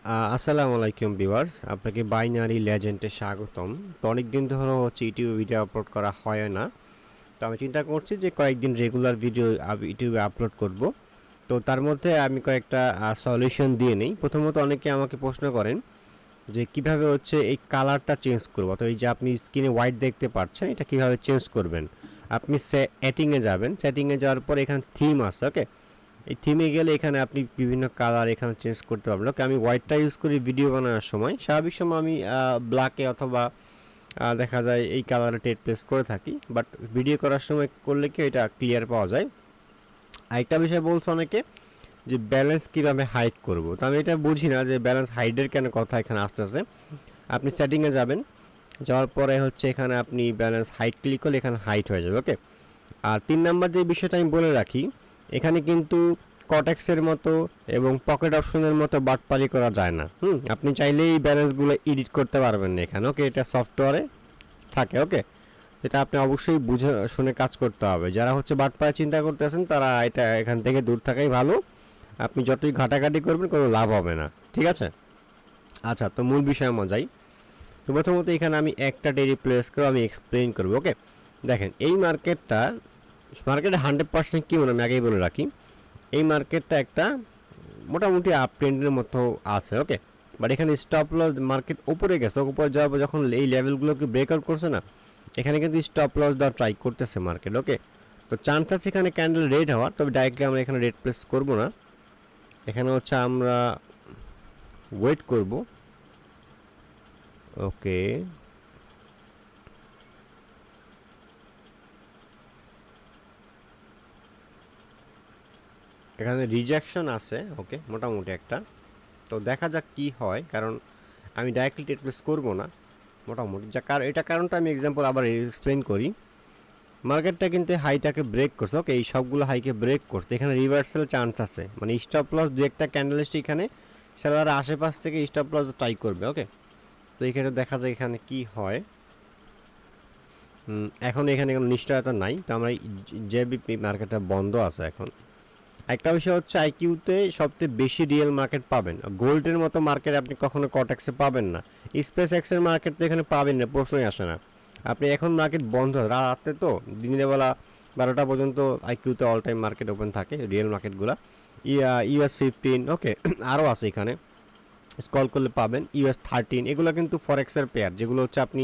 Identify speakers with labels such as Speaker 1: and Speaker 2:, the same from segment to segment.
Speaker 1: আসসালামু আলাইকুম ভিউয়ার্স, আপনাকে বাইনারি লেজেন্ডে স্বাগতম। তো অনেকদিন ধরে হচ্ছে ইউটিউবে ভিডিও আপলোড করা হয় না। তো আমি চিন্তা করছি যে কয়েকদিন রেগুলার ভিডিও ইউটিউবে আপলোড করব। তো তার মধ্যে আমি কয়েকটা সলিউশন দিয়ে নেই। প্রথমত অনেকে আমাকে প্রশ্ন করেন যে কিভাবে হচ্ছে এই কালারটা চেঞ্জ করব। তো এই যে আপনি স্ক্রিনে হোয়াইট দেখতে পাচ্ছেন, এটা কিভাবে চেঞ্জ করবেন। আপনি সেটিংয়ে যাবেন, সেটিংয়ে যাওয়ার পর এখানে থিম আছে, ওকে। এই থিমে গেলে এখানে আপনি বিভিন্ন কালার এখানে চেঞ্জ করতে পারবেন। ওকে, আমি হোয়াইটটা ইউজ করি ভিডিও বানানোর সময়। স্বাভাবিক সময় আমি ব্ল্যাকে অথবা দেখা যায় এই কালারে টেট প্লেস করে থাকি, বাট ভিডিও করার সময় করলে কি এটা ক্লিয়ার পাওয়া যায়। আরেকটা বিষয় বলছে অনেকে যে ব্যালেন্স কীভাবে হাইড করব। তো আমি এটা বুঝি না যে ব্যালেন্স হাইডের কেন কথা এখানে আসতেছে। আপনি সেটিংয়ে যাবেন, যাওয়ার পরে হচ্ছে এখানে আপনি ব্যালেন্স হাইট ক্লিক করলে এখানে হাইট হয়ে যাবে, ওকে। আর ৩ নাম্বার যে বিষয়টা আমি বলে রাখি, এখানে কিন্তু কটেক্সের মতো এবং পকেট অপশনের মতো বাটপারি করা যায় না। আপনি চাইলেই এই ব্যালেন্সগুলো এডিট করতে পারবেন না এখানে, ওকে। এটা সফটওয়্যারে থাকে, ওকে। এটা আপনি অবশ্যই বুঝে শুনে কাজ করতে হবে। যারা হচ্ছে বাটপাড়া চিন্তা করতেছেন তারা এটা এখান থেকে দূর থাকাই ভালো। আপনি যতই ঘাটাঘাটি করবেন কোনো লাভ হবে না, ঠিক আছে। আচ্ছা, তো মূল বিষয় আমরা যাই। তো প্রথমত এখানে আমি একটা ডেরি প্লেস করে আমি এক্সপ্লেইন করবো, ওকে। দেখেন এই মার্কেটে 100% কি আমি আগেই বলে রাখি, এই মার্কেটটা একটা মোটামুটি আপ ট্রেন্ডের মতো আছে, ওকে। বাট এখানে স্টপ লস মার্কেট উপরে গেছে, উপরে যাওয়ার যখন এই লেভেলগুলোকে ব্রেকআউট করছে না, এখানে কিন্তু স্টপ লস দেওয়া ট্রাই করতেছে মার্কেট, ওকে। তো চান্স আছে এখানে ক্যান্ডেল রেড হওয়ার, তবে ডাইরেক্টলি আমরা এখানে রেড প্লেস করব না। এখানে হচ্ছে আমরা ওয়েট করব, ওকে। এখানে রিজেকশন আছে, ওকে, মোটামুটি একটা। তো দেখা যাক কি হয়, কারণ আমি ডাইরেক্টলি টেট প্লেস করবো না মোটামুটি। এটা কারণটা আমি এক্সাম্পল আবার এক্সপ্লেন করি। মার্কেটটা কিন্তু হাইটাকে ব্রেক করছে, ওকে। এই সবগুলো হাইকে ব্রেক করছে, এখানে রিভার্সাল চান্স আছে, মানে স্টপ লস দু একটা ক্যান্ডেলস্টিক এখানে সেলার আশেপাশ থেকে স্টপ লস ট্রাই করবে, ওকে। তো এখানে দেখা যায় এখানে কি হয়। এখন এখানে কোনো নিশ্চয়তা নাই, তো আমরা জেবিপি মার্কেটটা বন্ধ আছে এখন। একটা বিষয় হচ্ছে আইকিউতে সবচেয়ে বেশি রিয়েল মার্কেট পাবেন, গোল্ডের মতো মার্কেট আপনি কখনো কটেক্সে পাবেন না। স্পেস এক্সের মার্কেট তো এখানে পাবেন না, প্রশ্নই আসে না। আপনি এখন মার্কেট বন্ধ রাতে, তো দিনের বেলা 12টা পর্যন্ত আইকিউতে অল টাইম মার্কেট ওপেন থাকে রিয়েল মার্কেটগুলো। US-15, ওকে। আরও আছে এখানে, স্কল করলে পাবেন US-13। এগুলো কিন্তু ফরেক্সের পেয়ার, যেগুলো হচ্ছে আপনি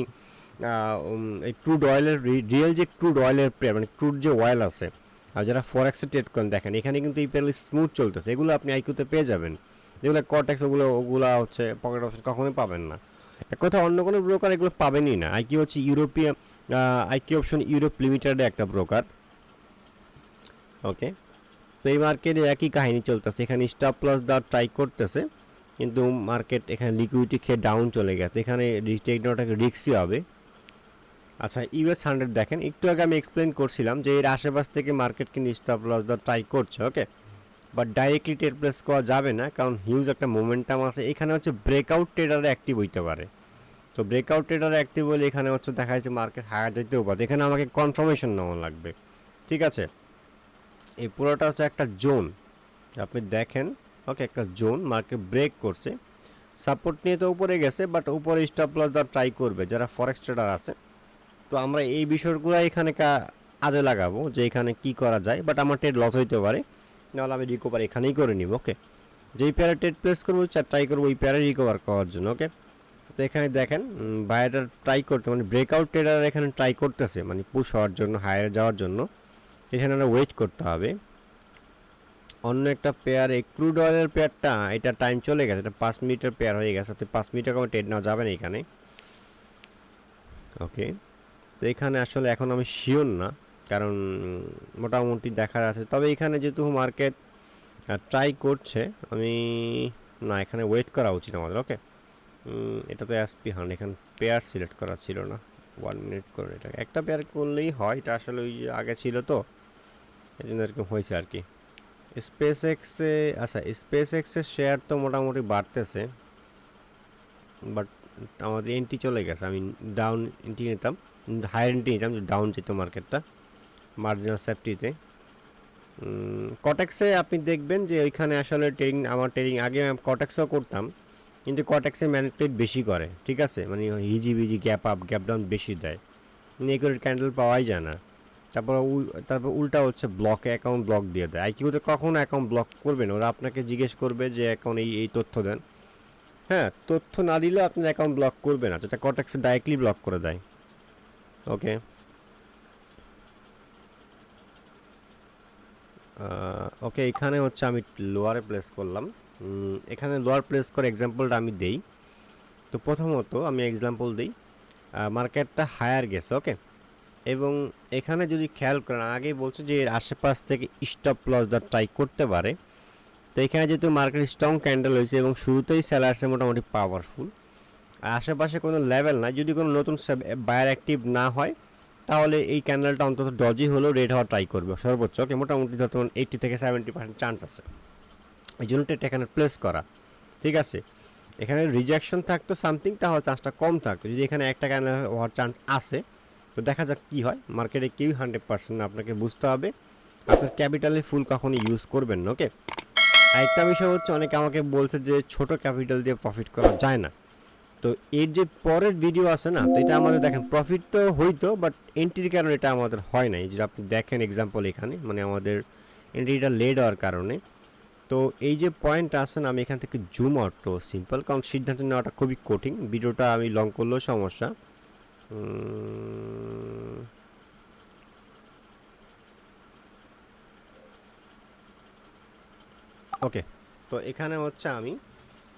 Speaker 1: এই ক্রুড অয়েলের রিয়েল যে ক্রুড অয়েলের পেয়ার, মানে ক্রুড যে অয়েল আছে। আর যারা ফরেক্সে ট্রেড করেন দেখেন এখানে কিন্তু এই পেয়ার স্মুথ চলতেছে, এগুলো আপনি আইকিউতে পেয়ে যাবেন। যেগুলো কটেক্স ওগুলো হচ্ছে পকেট অপশন কখনোই পাবেন না। এক কথা, অন্য কোনো ব্রোকার এগুলো পাবেনই না। আইকিউ হচ্ছে ইউরোপিয়ান, আইকিউ অপশন ইউরোপ লিমিটেডে একটা ব্রোকার, ওকে। তো এই মার্কেটে একই কাহিনী চলতেছে, এখানে স্টপ লস দেওয়ার ট্রাই করতেছে, কিন্তু মার্কেট এখানে লিকুইডিটি খেয়ে ডাউন চলে গেছে। এখানে টেক নেওয়াটাকে রিস্কই হবে। আচ্ছা, US-100 দেখেন, একটু আগে আমি এক্সপ্লেন করছিলাম যে এর আশেপাশ থেকে মার্কেট কিন্তু স্টপ লস দেওয়ার ট্রাই করছে, ওকে। বাট ডাইরেক্টলি ট্রেড প্লেস করা যাবে না, কারণ হিউজ একটা মোমেন্টাম আছে এখানে। হচ্ছে ব্রেকআউট ট্রেডারে অ্যাক্টিভ হইতে পারে। তো ব্রেকআউট ট্রেডারে অ্যাক্টিভ হলে এখানে হচ্ছে দেখা যাচ্ছে মার্কেট হায়ার যেতেও পারে। এখানে আমাকে কনফার্মেশন নেওয়া লাগবে, ঠিক আছে। এই পুরোটা হচ্ছে একটা জোন, আপনি দেখেন, ওকে। একটা জোন মার্কেট ব্রেক করছে, সাপোর্ট নিয়ে তো উপরে গেছে, বাট উপরে স্টপ লস দেওয়ার ট্রাই করবে যারা ফরেক্স ট্রেডার আছে। তো আমরা এই বিষয়গুলো এখানে কাজে লাগাবো যে এখানে কি করা যায়। বাট আমার ট্রেড লস হইতে পারে, নাহলে আমি রিকভার এখানেই করে নিব, ওকে। যেই পেয়ারে ট্রেড প্লেস করবো ট্রাই করবো ওই পেয়ারে রিকভার করার জন্য, ওকে। তো এখানে দেখেন বায়ারটা ট্রাই করতে, মানে ব্রেকআউট ট্রেডার এখানে ট্রাই করতেছে, মানে পুশ হওয়ার জন্য, হায়ার যাওয়ার জন্য। এখানে আমরা ওয়েট করতে হবে। অন্য একটা পেয়ারে ক্রুড অয়েলের পেয়ারটা, এটা টাইম চলে গেছে, এটা 5 মিনিটের পেয়ার হয়ে গেছে। তো 5 মিনিটের কোনো ট্রেড নেওয়া যাবে না এখানে, ওকে। তো এখানে আসলে এখন আমি শিওর না, কারণ মোটামুটি দেখা যাচ্ছে। তবে এখানে যেহেতু মার্কেট ট্রাই করছে, আমি না, এখানে ওয়েট করা উচিত আমাদের, ওকে। এটা তো SP-100, এখানে পেয়ার সিলেক্ট করা ছিল না। 1 মিনিট করে এটা একটা পেয়ার করলেই হয়, এটা আসলে ওই যে আগে ছিল তো, এই জন্য এরকম হয়েছে আর কি। স্পেস এক্সে, আচ্ছা স্পেস এক্সের শেয়ার তো মোটামুটি বাড়তেছে, বাট আমাদের এন্ট্রি চলে গেছে। আমি ডাউন এন্ট্রি নিতাম, হায়ার এন্ট্রি নিতাম, ডাউন যেত মার্কেটটা মার্জিনাল সেফটিতে। কটেক্সে আপনি দেখবেন যে ওইখানে আসলে ট্রেডিং, আমার ট্রেডিং আগে আমি কটেক্সও করতাম, কিন্তু কটেক্সে ম্যানিপুলেট বেশি করে, ঠিক আছে, মানে হিজিবিজি গ্যাপ আপ গ্যাপ ডাউন বেশি দেয়, একুরেট ক্যান্ডেল পাওয়াই যায় না। তারপর উল্টা হচ্ছে ব্লকে অ্যাকাউন্ট ব্লক দিয়ে দেয়। আইকিউতে কখনো অ্যাকাউন্ট ব্লক করবে না, ওরা আপনাকে জিজ্ঞেস করবে যে অ্যাকাউন্ট এই তথ্য দেন। হ্যাঁ, তথ্য না দিলেও আপনার অ্যাকাউন্ট ব্লক করবে না, যেটা কটেক্সে ডাইরেক্টলি ব্লক করে দেয়। ওকে, ওকে, এখানে হচ্ছে আমি লোয়ারে প্লেস করলাম। এখানে লোয়ার প্লেস করে এক্সাম্পলটা আমি দেই। তো প্রথমত আমি এক্সাম্পল দিই, মার্কেটটা হায়ার গেছে, ওকে, এবং এখানে যদি খেয়াল করেন আগেই বলছে যে এর আশেপাশ থেকে স্টপ লস দা ট্রাই করতে পারে। তো এখানে যেহেতু মার্কেট স্ট্রং ক্যান্ডেল হয়েছে এবং শুরুতেই সেলার্সে মোটামুটি পাওয়ারফুল, আর আশেপাশে কোনো লেভেল না, যদি কোনো নতুন বায়ার অ্যাক্টিভ না হয় তাহলে এই ক্যান্ডেলটা অন্তত ডজি হলেও রেড হওয়া ট্রাই করবে সর্বোচ্চ। ওকে, মোটামুটি ধরুন 80 থেকে 70% চান্স আছে, এই জন্য এটা এখানে প্লেস করা। ঠিক আছে, এখানে রিজেকশন থাকতো সামথিং, তাহলে চান্সটা কম থাকতো। যদি এখানে একটা ক্যান্ডেল হওয়ার চান্স আছে, তো দেখা যাক কী হয়। মার্কেটে কেউই 100% আপনাকে বুঝতে হবে, আপনার ক্যাপিটালের ফুল কখনই ইউজ করবেন না। ওকে, আরেকটা বিষয় হচ্ছে অনেকে আমাকে বলছে যে ছোট ক্যাপিটাল দিয়ে প্রফিট করা যায় না। তো এর যে পরের ভিডিও আছে না, তো এটা আমাদের দেখেন প্রফিট তো হইতো, বাট এন্ট্রির কারণে এটা আমাদের হয় নাই। যে আপনি দেখেন এক্সাম্পল এখানে, মানে আমাদের এন্ট্রিটা লেট হওয়ার কারণে। তো এই যে পয়েন্ট আছে না, আমি এখান থেকে জুম আউট তো সিম্পল, কারণ সিদ্ধান্ত নেওয়াটা খুবই কঠিন, ভিডিওটা আমি লং করলেও সমস্যা। ওকে, তো এখানে হচ্ছে আমি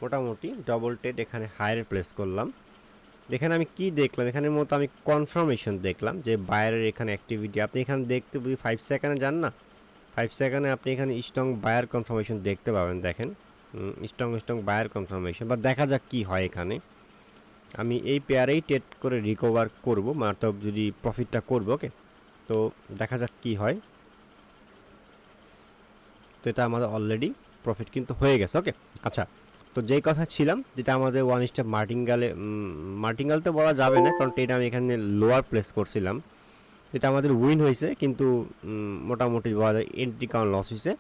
Speaker 1: মোটামুটি ডবল টেট এখানে হায়ার প্লেস করলাম। এখানে আমি কি দেখলাম, এখানে মতো আমি কনফার্মেশন দেখলাম যে বায়ারের এখানে অ্যাক্টিভিটি। আপনি এখানে দেখতে 5 সেকেন্ডে যান না, 5 সেকেন্ডে আপনি এখানে স্ট্রং বায়ার কনফার্মেশন দেখতে পাবেন। দেখেন স্ট্রং বায়ার কনফার্মেশন, বা দেখা যাক কি হয়। এখানে আমি এই পেয়ারেই টেট করে রিকভার করব, মানে যদি প্রফিটটা করবো। ওকে, তো দেখা যাক কি হয়। তো এটা আমাদের অলরেডি প্রফিট কিন্তু হয়ে গেছে। ওকে, আচ্ছা, তো যেই কথা ছিলাম, যেটা আমাদের ওয়ান স্টেপ মার্টিঙ্গাল তো বলা যাবে না, কারণ এটা আমি এখানে লোয়ার প্লেস করছিলাম। এটা আমাদের উইন হয়েছে, কিন্তু মোটামুটি বলা যায় এন্ট্রি কাউন্ট লস হয়েছে।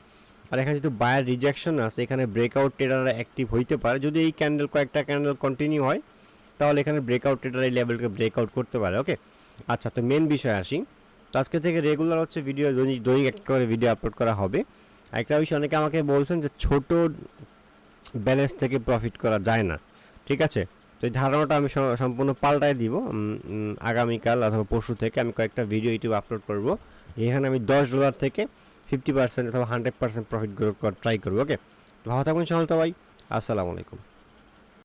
Speaker 1: আর এখানে যেহেতু বায়ার রিজেকশন আছে, এখানে ব্রেকআউট ট্রেডাররা অ্যাক্টিভ হইতে পারে। যদি এই কয়েকটা ক্যান্ডেল কন্টিনিউ হয়, তাহলে এখানে ব্রেকআউট ট্রেডার এই লেভেলকে ব্রেকআউট করতে পারে। ওকে, আচ্ছা, তো মেন বিষয় আসি। তো আজকে থেকে রেগুলার হচ্ছে ভিডিও দৈনিক একটা করে ভিডিও আপলোড করা হবে। একটা বিষয় অনেকে আমাকে বলছেন যে ছোট ব্যালেন্স থেকে প্রফিট করা যায় না, ঠিক আছে। তো এই ধারণাটা আমি সম্পূর্ণ পাল্টায় দিব। আগামীকাল অথবা পরশু থেকে আমি কয়েকটা ভিডিও ইউটিউব আপলোড করব, এখানে আমি $10 থেকে 50% অথবা 100% প্রফিট গ্রো করার ট্রাই করবো। ওকে, ভালো থাকুন সহলতা ভাই, আসসালামু আলাইকুম।